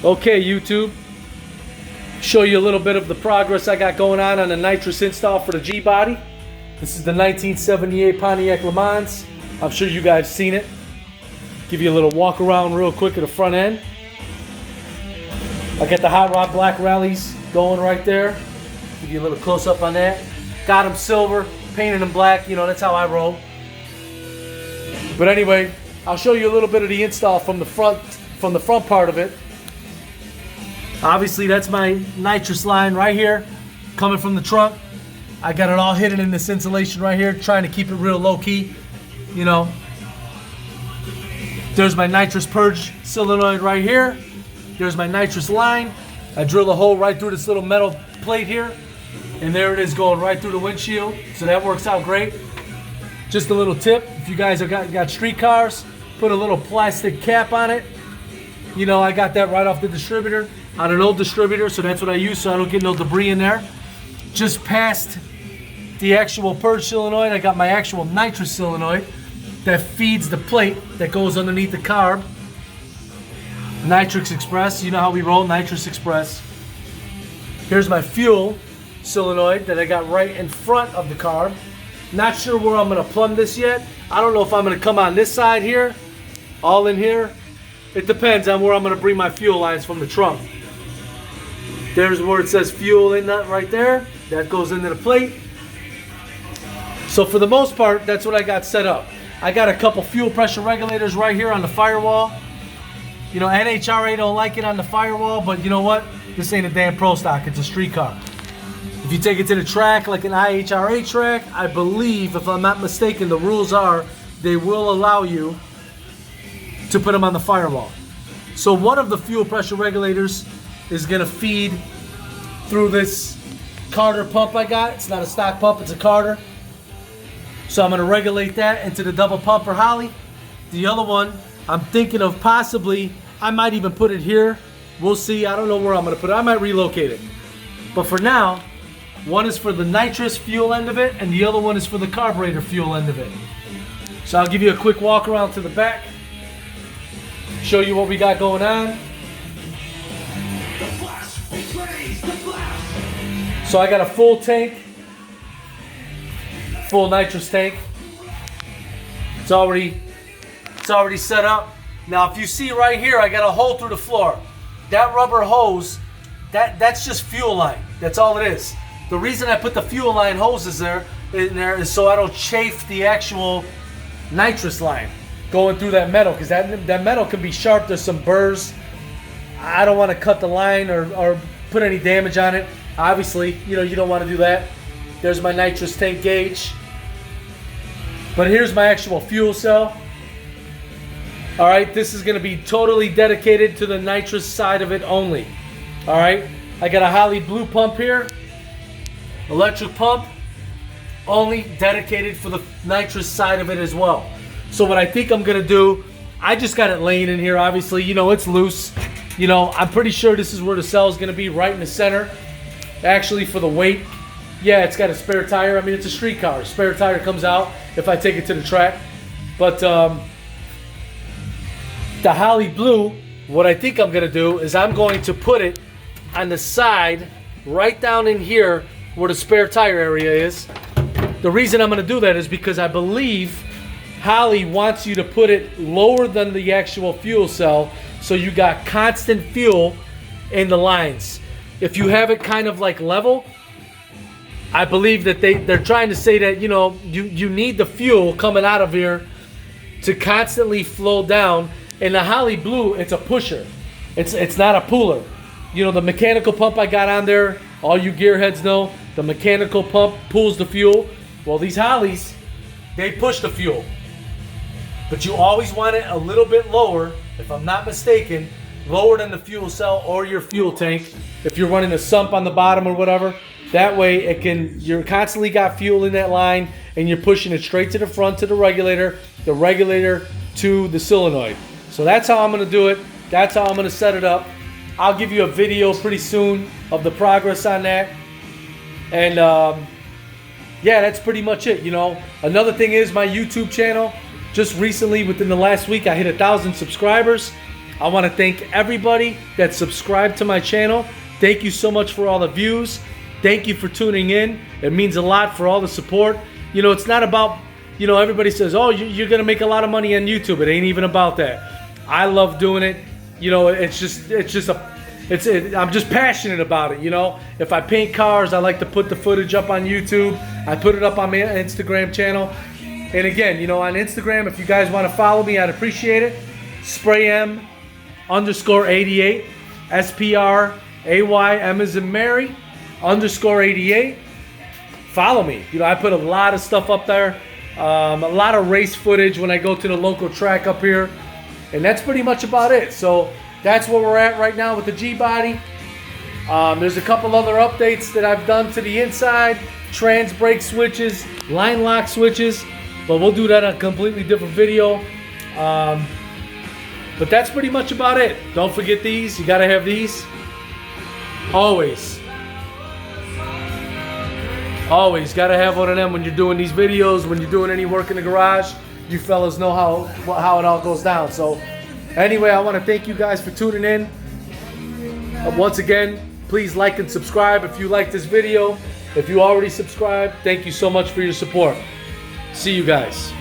Okay, YouTube, show you a little bit of the progress I got going on the nitrous install for the G-body. This is the 1978 Pontiac Le Mans. I'm sure you guys seen it. Give you a little walk around real quick at the front end. I got the Hot Rod Black Rallies going right there. Give you a little close up on that. Got them silver, painted them black. You know, that's how I roll. But anyway, I'll show you a little bit of the install from the front part of it. Obviously, that's my nitrous line right here, coming from the trunk. I got it all hidden in this insulation right here, trying to keep it real low key, you know. There's my nitrous purge solenoid right here. There's my nitrous line. I drill a hole right through this little metal plate here, and there it is going right through the windshield. So that works out great. Just a little tip, if you guys have got street cars, put a little plastic cap on it. You know, I got that right off the distributor, on an old distributor, so that's what I use so I don't get no debris in there. Just past the actual purge solenoid, I got my actual nitrous solenoid that feeds the plate that goes underneath the carb. Nitrous Express, you know how we roll, Nitrous Express. Here's my fuel solenoid that I got right in front of the carb. Not sure where I'm gonna plumb this yet. I don't know if I'm gonna come on this side here, all in here. It depends on where I'm gonna bring my fuel lines from the trunk. There's where it says fuel in that right there. That goes into the plate. So for the most part, that's what I got set up. I got a couple fuel pressure regulators right here on the firewall. You know, NHRA don't like it on the firewall, but you know what? This ain't a damn pro stock, it's a street car. If you take it to the track like an IHRA track, I believe, if I'm not mistaken, the rules are they will allow you to put them on the firewall. So one of the fuel pressure regulators is gonna feed through this Carter pump I got. It's not a stock pump, it's a Carter. So I'm gonna regulate that into the double pumper Holley. The other one, I'm thinking of possibly, I might even put it here. We'll see, I don't know where I'm gonna put it. I might relocate it. But for now, one is for the nitrous fuel end of it, and the other one is for the carburetor fuel end of it. So I'll give you a quick walk around to the back, show you what we got going on. So I got a full tank, full nitrous tank. It's already set up. Now if you see right here, I got a hole through the floor. That rubber hose, that's just fuel line. That's all it is. The reason I put the fuel line hoses in there is so I don't chafe the actual nitrous line going through that metal, because that metal can be sharp. There's some burrs. I don't want to cut the line or put any damage on it. Obviously, you know, you don't want to do that. There's my nitrous tank gauge. But here's my actual fuel cell. All right, this is going to be totally dedicated to the nitrous side of it only. All right, I got a Holley blue pump here. Electric pump, only dedicated for the nitrous side of it as well. So what I think I'm gonna do, I just got it laying in here, obviously, you know, it's loose. You know, I'm pretty sure this is where the cell is gonna be, right in the center. Actually, for the weight, yeah, it's got a spare tire. I mean, it's a street car. Spare tire comes out if I take it to the track. But the Holley blue, what I think I'm gonna do is I'm going to put it on the side, right down in here, where the spare tire area is. The reason I'm going to do that is because I believe Holley wants you to put it lower than the actual fuel cell, so you got constant fuel in the lines. If you have it kind of like level, I believe that they're trying to say that, you know, you need the fuel coming out of here to constantly flow down. And the Holley blue, it's a pusher. It's not a puller. You know, the mechanical pump I got on there, all you gearheads know, the mechanical pump pulls the fuel. Well, these Holleys, they push the fuel. But you always want it a little bit lower, if I'm not mistaken, lower than the fuel cell or your fuel tank. If you're running a sump on the bottom or whatever, that way you're constantly got fuel in that line, and you're pushing it straight to the front to the regulator to the solenoid. So that's how I'm gonna do it. That's how I'm gonna set it up. I'll give you a video pretty soon of the progress on that. And yeah, that's pretty much it, you know. Another thing is my YouTube channel. Just recently, within the last week, I hit 1,000 subscribers. I want to thank everybody that subscribed to my channel. Thank you so much for all the views. Thank you for tuning in. It means a lot for all the support. You know, it's not about, you know, everybody says, oh, you're going to make a lot of money on YouTube. It ain't even about that. I love doing it. You know, I'm just passionate about it, you know. If I paint cars, I like to put the footage up on YouTube. I put it up on my Instagram channel. And again, you know, on Instagram, if you guys want to follow me, I'd appreciate it. SprayM_88, SPRAYM as in Mary _88. Follow me. You know, I put a lot of stuff up there. A lot of race footage when I go to the local track up here. And that's pretty much about it. So that's where we're at right now with the G-body. There's a couple other updates that I've done to the inside. Trans brake switches, line lock switches. But we'll do that on a completely different video. But that's pretty much about it. Don't forget these. You got to have these. Always. Always got to have one of them when you're doing these videos, when you're doing any work in the garage. You fellas know how it all goes down. So anyway, I want to thank you guys for tuning in. Once again, please like and subscribe if you like this video. If you already subscribed, thank you so much for your support. See you guys.